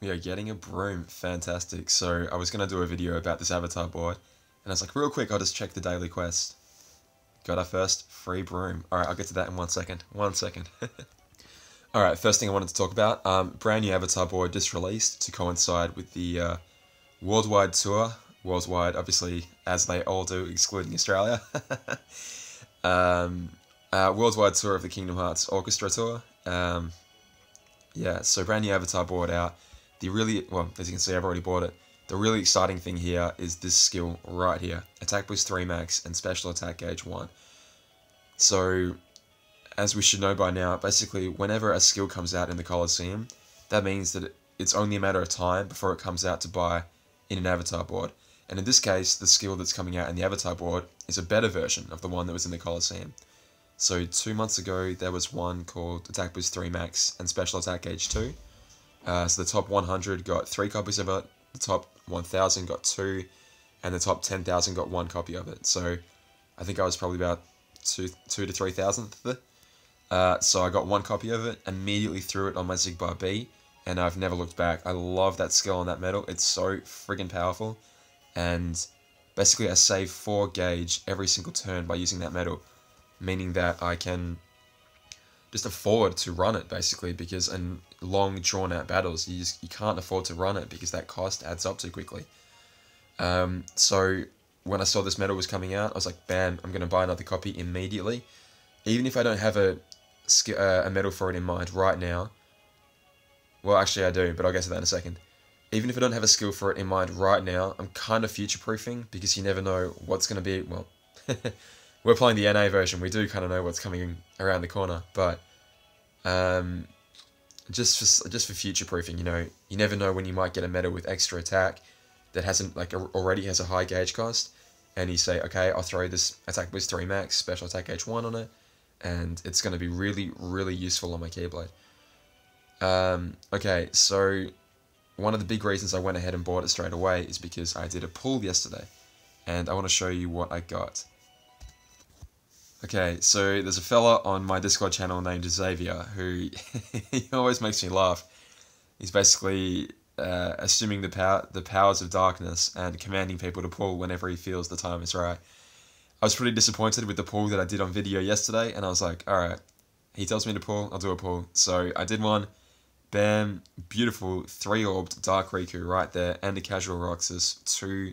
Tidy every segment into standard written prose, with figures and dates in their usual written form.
We are getting a Broom. Fantastic. So I was going to do a video about this avatar board, and I was like, real quick, I'll just check the daily quest. Got our first free Broom. Alright, I'll get to that in 1 second. 1 second. Alright, first thing I wanted to talk about, brand new avatar board just released to coincide with the worldwide tour. Worldwide, obviously, as they all do, excluding Australia. Worldwide tour of the Kingdom Hearts Orchestra Tour. Yeah, so brand new avatar board out. The really, well, as you can see, I've already bought it. The really exciting thing here is this skill right here. Attack boost 3 max and special attack gauge 1. So, as we should know by now, basically whenever a skill comes out in the Colosseum, that means that it's only a matter of time before it comes out to buy in an avatar board. And in this case, the skill that's coming out in the avatar board is a better version of the one that was in the Colosseum. So 2 months ago, there was one called Attack Boost 3 Max and Special Attack Gauge 2. So the top 100 got 3 copies of it, the top 1000 got 2, and the top 10,000 got 1 copy of it. So I think I was probably about 2 to 3,000th. So I got 1 copy of it, immediately threw it on my Xigbar B, and I've never looked back. I love that skill on that medal. It's so friggin' powerful. And basically I save 4 gauge every single turn by using that medal, meaning that I can just afford to run it, basically, because in long drawn out battles you can't afford to run it because that cost adds up too quickly. So when I saw this medal was coming out, I was like, bam, I'm going to buy another copy immediately. Even if I don't have a medal for it in mind right now. Well, actually I do, but I'll get to that in a second. Even if I don't have a skill for it in mind right now, I'm kind of future-proofing, because you never know what's going to be, well, we're playing the NA version, we do kind of know what's coming around the corner, but just for future-proofing, you know, you never know when you might get a medal with extra attack that hasn't, like, already has a high gauge cost, and you say, okay, I'll throw this attack boost 3 max, special attack gauge 1 on it, and it's going to be really, really useful on my Keyblade. Okay, so one of the big reasons I went ahead and bought it straight away is because I did a pull yesterday, and I want to show you what I got. Okay, so there's a fella on my Discord channel named Xavier who he always makes me laugh. He's basically assuming the powers of darkness and commanding people to pull whenever he feels the time is right. I was pretty disappointed with the pull that I did on video yesterday, and I was like, alright, he tells me to pull, I'll do a pull. So I did one. Bam, beautiful 3-orbed Dark Riku right there, and a Casual Roxas, 2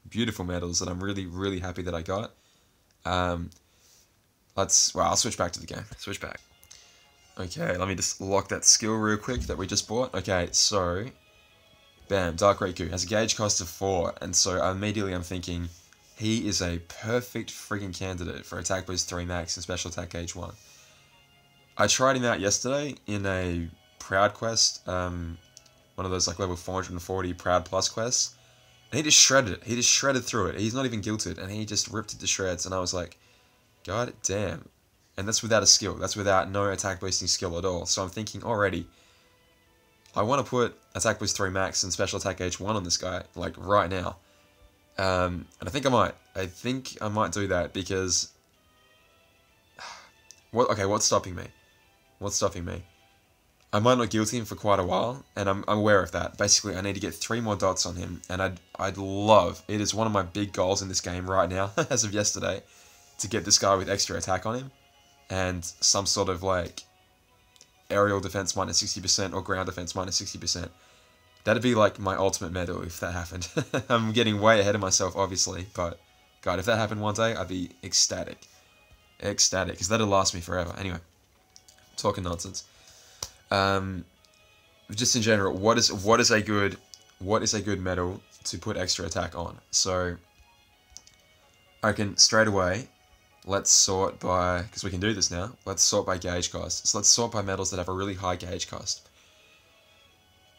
beautiful medals that I'm really, really happy that I got. Well, I'll switch back to the game. Switch back. Okay, let me just lock that skill real quick that we just bought. Okay, so, bam, Dark Riku has a gauge cost of 4, and so immediately I'm thinking, he is a perfect friggin' candidate for Attack Boost 3 Max and Special Attack Gauge 1. I tried him out yesterday in a Proud quest, one of those like level 440 Proud Plus quests, and he just shredded it. He just shredded through it. He's not even guilted, and he just ripped it to shreds, and I was like, god damn. And that's without a skill. That's without no attack boosting skill at all. So I'm thinking already, I want to put attack boost 3 max and special attack gauge 1 on this guy, like right now. And I think I might. I think I might do that because what's stopping me? What's stopping me? I might not guilty him for quite a while, and I'm aware of that. Basically, I need to get 3 more dots on him, and I'd love, it is one of my big goals in this game right now, as of yesterday, to get this guy with extra attack on him, and some sort of, like, aerial defense minus 60% or ground defense minus 60%. That'd be, like, my ultimate medal if that happened. I'm getting way ahead of myself, obviously, but, God, if that happened one day, I'd be ecstatic. Ecstatic, because that'll last me forever. Anyway, talking nonsense. Just in general, what is a good medal to put extra attack on? So I reckon straight away, let's sort by, because we can do this now, let's sort by gauge cost. So let's sort by medals that have a really high gauge cost.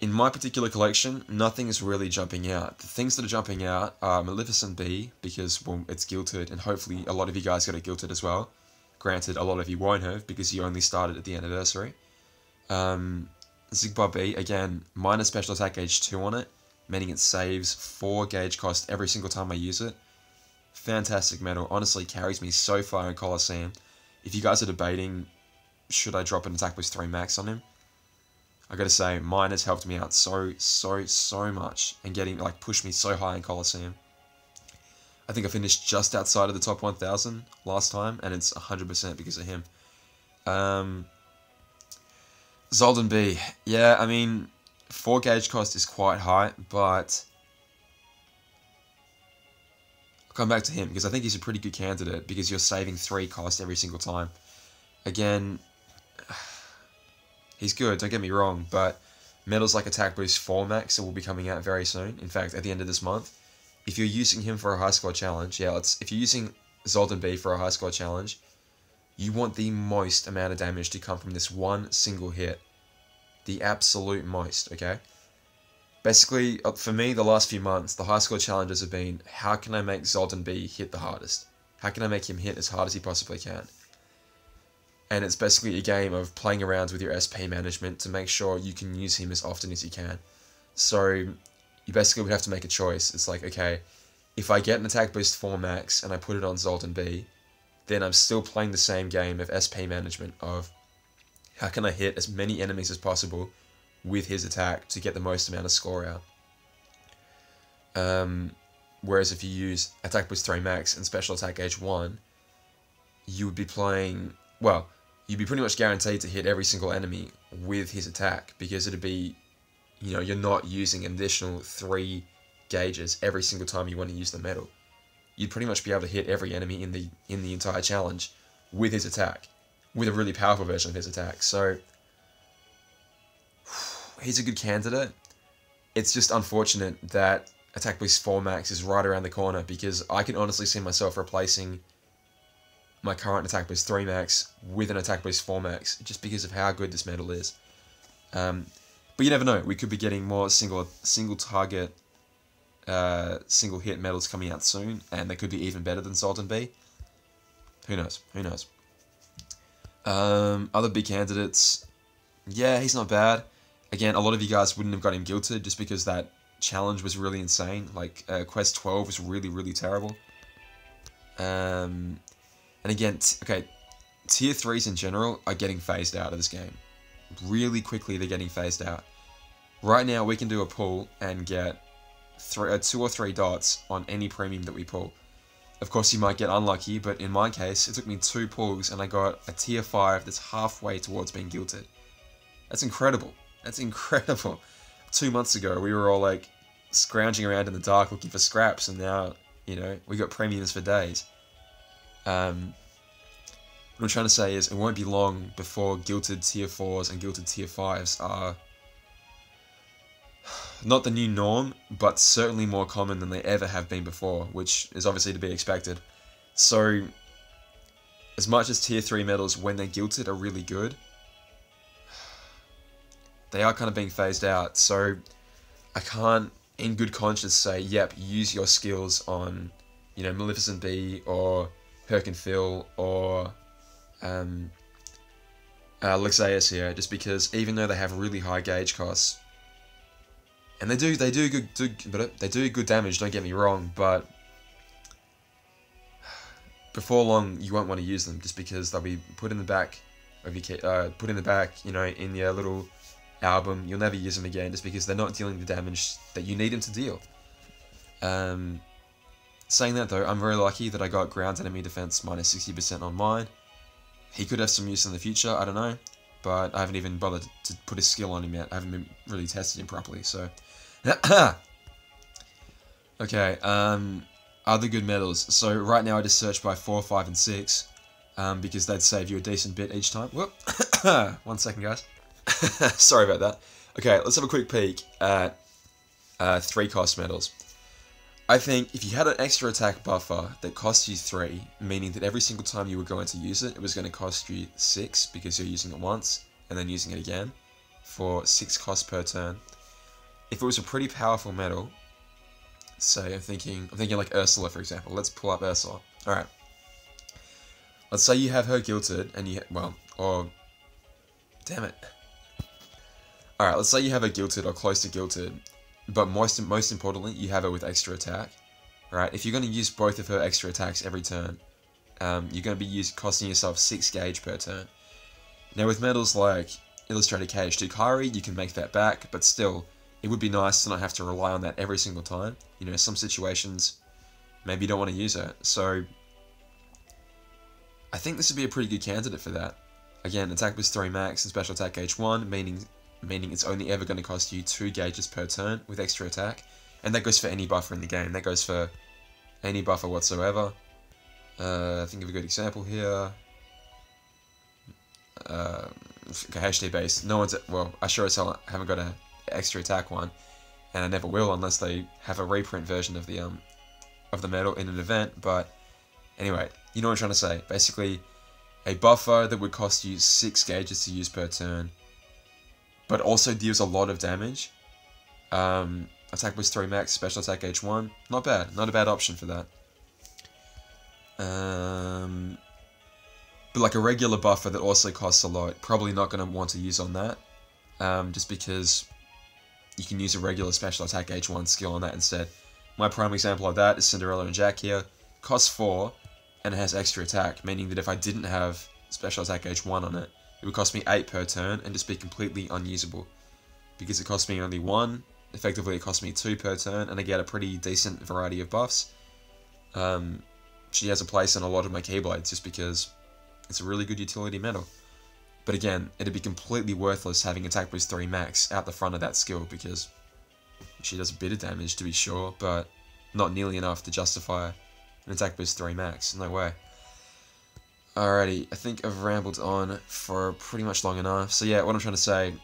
In my particular collection, nothing is really jumping out. The things that are jumping out are Maleficent B, because, well, it's guilted, and hopefully a lot of you guys got it guilted as well. Granted, a lot of you won't have, because you only started at the anniversary. Xigbar B, again, minus special attack gauge 2 on it, meaning it saves 4 gauge cost every single time I use it. Fantastic medal, honestly carries me so far in Colosseum. If you guys are debating, should I drop an attack boost 3 max on him? I gotta say, mine has helped me out so much, and getting, like, pushed me so high in Colosseum. I think I finished just outside of the top 1,000 last time, and it's 100% because of him. Zoldan B. Yeah, I mean, 4 gauge cost is quite high, but I'll come back to him, because I think he's a pretty good candidate, because you're saving 3 cost every single time. Again, he's good, don't get me wrong, but medals like Attack Boost 4 Max will be coming out very soon. In fact, at the end of this month. If you're using him for a high score challenge, if you're using Zoldan B for a high score challenge, you want the most amount of damage to come from this one single hit. The absolute most, okay? Basically, for me, the last few months, the high score challenges have been, how can I make Zoldan B hit the hardest? How can I make him hit as hard as he possibly can? And it's basically a game of playing around with your SP management to make sure you can use him as often as you can. So you basically would have to make a choice. It's like, okay, if I get an Attack Boost 4 Max and I put it on Zoldan B, then I'm still playing the same game of SP management of how can I hit as many enemies as possible with his attack to get the most amount of score out. Whereas if you use Attack Boost 3 Max and Special Attack Gauge 1, you would be playing, well, you'd be pretty much guaranteed to hit every single enemy with his attack, because it'd be, you know, you're not using an additional 3 gauges every single time you want to use the medal. You'd pretty much be able to hit every enemy in the entire challenge with his attack, with a really powerful version of his attack. So he's a good candidate. It's just unfortunate that Attack Boost 4 Max is right around the corner, because I can honestly see myself replacing my current Attack Boost 3 Max with an Attack Boost 4 Max, just because of how good this medal is. But you never know, we could be getting more single target, single hit medals coming out soon, and they could be even better than Zoldan B. Who knows? Who knows? Other big candidates, yeah, he's not bad. Again, a lot of you guys wouldn't have got him guilted just because that challenge was really insane. Like, Quest 12 was really, really terrible. And again, okay, Tier 3s in general are getting phased out of this game. Really quickly, they're getting phased out. Right now, we can do a pull and get 2 or 3 dots on any premium that we pull. Of course, you might get unlucky, but in my case, it took me 2 pulls and I got a Tier 5 that's halfway towards being guilted. That's incredible. That's incredible. 2 months ago, we were all like scrounging around in the dark looking for scraps, and now, you know, we got premiums for days. What I'm trying to say is, it won't be long before guilted Tier 4s and guilted Tier 5s are not the new norm, but certainly more common than they ever have been before, which is obviously to be expected. So, as much as Tier 3 medals, when they're guilted, are really good, they are kind of being phased out. So, I can't, in good conscience, say, yep, use your skills on, you know, Maleficent B, or Herc and Phil, or Lexaeus here, just because even though they have really high gauge costs, and they do good damage, don't get me wrong, but before long you won't want to use them, just because they'll be put in the back of your you know, in your little album. You'll never use them again, just because they're not dealing the damage that you need them to deal. Saying that though, I'm very lucky that I got ground enemy defense minus 60% on mine. He could have some use in the future, I don't know, but I haven't even bothered to put a skill on him yet. I haven't been really tested him properly, so. Okay, other good medals. So right now I just search by 4, 5, and 6, because they'd save you a decent bit each time. Whoop. 1 second, guys. Sorry about that. Okay, let's have a quick peek at 3 cost medals. I think if you had an extra attack buffer that cost you 3, meaning that every single time you were going to use it, it was going to cost you 6 because you're using it once and then using it again for 6 costs per turn. If it was a pretty powerful medal, say I'm thinking like Ursula, for example. Let's pull up Ursula. All right. Let's say you have her guilted and damn it. All right, let's say you have her guilted or close to guilted. But most importantly, you have her with extra attack, right? If you're going to use both of her extra attacks every turn, you're going to be costing yourself 6 gauge per turn. Now with medals like illustrated KH2 Kyrie, you can make that back, but still, it would be nice to not have to rely on that every single time. You know, some situations, maybe you don't want to use it. So, I think this would be a pretty good candidate for that. Again, attack boost 3 max and special attack H1, meaning it's only ever going to cost you 2 gauges per turn with extra attack. And that goes for any buffer in the game. That goes for any buffer whatsoever. Think of a good example here. HD base. No one's, well, I sure as hell haven't got an extra attack one, and I never will unless they have a reprint version of the medal in an event. But anyway, you know what I'm trying to say. Basically, a buffer that would cost you 6 gauges to use per turn, but also deals a lot of damage. Attack boost 3 max, special attack H1. Not bad. Not a bad option for that. But like a regular buffer that also costs a lot, probably not going to want to use on that. Just because you can use a regular special attack H1 skill on that instead. My prime example of that is Cinderella and Jack here. Costs 4, and it has extra attack, meaning that if I didn't have special attack H1 on it, it would cost me 8 per turn and just be completely unusable. Because it cost me only 1, effectively it cost me 2 per turn, and I get a pretty decent variety of buffs. She has a place in a lot of my Keyblades just because it's a really good utility medal. But again, it'd be completely worthless having attack boost 3 max out the front of that skill because she does a bit of damage to be sure, but not nearly enough to justify an attack boost 3 max. No way. Alrighty, I think I've rambled on for pretty much long enough. So yeah, what I'm trying to say,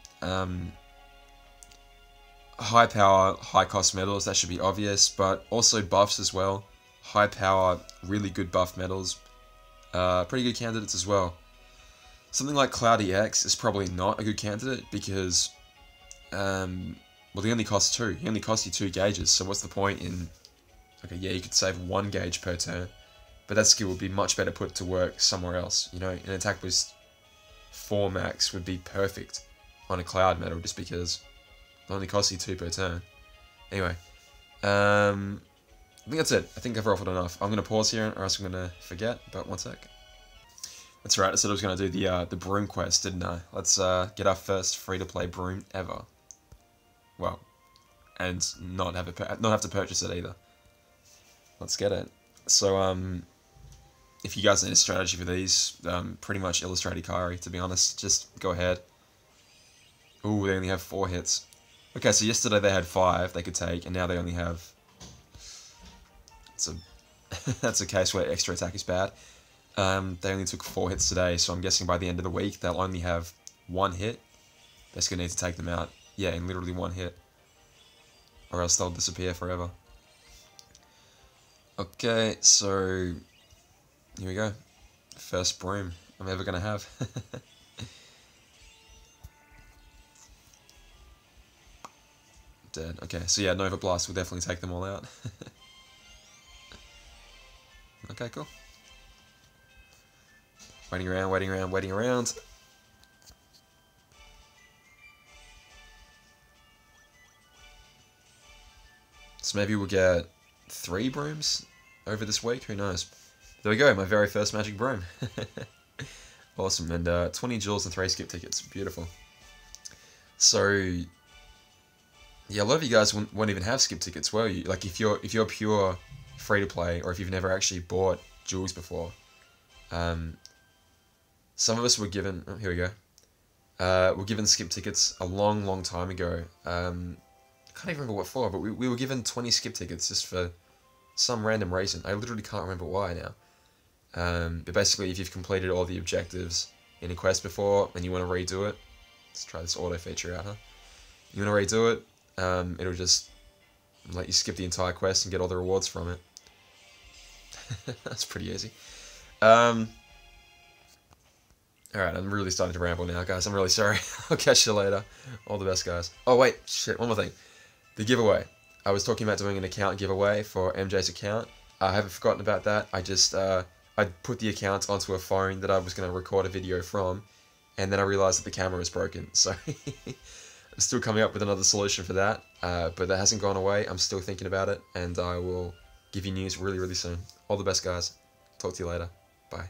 high power, high cost medals, that should be obvious, but also buffs as well. High power, really good buff medals, pretty good candidates as well. Something like Cloudy X is probably not a good candidate because, well, they only cost 2. He only costs you 2 gauges, so what's the point in, okay, yeah, you could save 1 gauge per turn, but that skill would be much better put to work somewhere else. You know, an attack boost 4 max would be perfect on a Cloud medal just because it only costs you 2 per turn. Anyway, I think that's it. I think I've ruffled enough. I'm going to pause here or else I'm going to forget, but one sec. That's right, I said I was going to do the Broom quest, didn't I? Let's get our first free-to-play Broom ever. Well, and not have to purchase it either. Let's get it. So, if you guys need a strategy for these, pretty much illustrated Kyrie, to be honest. Just go ahead. Ooh, they only have 4 hits. Okay, so yesterday they had 5 they could take, and now they only have... That's a case where extra attack is bad. They only took 4 hits today, so I'm guessing by the end of the week they'll only have 1 hit. They're just going to need to take them out, yeah, in literally 1 hit. Or else they'll disappear forever. Okay, so here we go. First Broom I'm ever going to have. Dead. Okay, so yeah, Nova Blast will definitely take them all out. Okay, cool. Waiting around, waiting around, waiting around. So maybe we'll get 3 Brooms over this week, who knows. There we go, my very first Magic Broom. Awesome, and 20 jewels and 3 skip tickets, beautiful. So, yeah, a lot of you guys won't even have skip tickets, will you? Like, if you're pure free-to-play, or if you've never actually bought jewels before, some of us were given... Oh, here we go. Were given skip tickets a long, long time ago. I can't even remember what for, but we were given 20 skip tickets just for some random reason. I literally can't remember why now. But basically, if you've completed all the objectives in a quest before, and you want to redo it... Let's try this auto feature out, huh? You want to redo it, it'll just let you skip the entire quest and get all the rewards from it. That's pretty easy. Alright, I'm really starting to ramble now, guys. I'm really sorry. I'll catch you later. All the best, guys. Oh, wait. Shit, one more thing. The giveaway. I was talking about doing an account giveaway for MJ's account. I haven't forgotten about that. I just, I put the account onto a phone that I was going to record a video from, and then I realized that the camera was broken. So, I'm still coming up with another solution for that, but that hasn't gone away. I'm still thinking about it, and I will give you news really, really soon. All the best, guys. Talk to you later. Bye.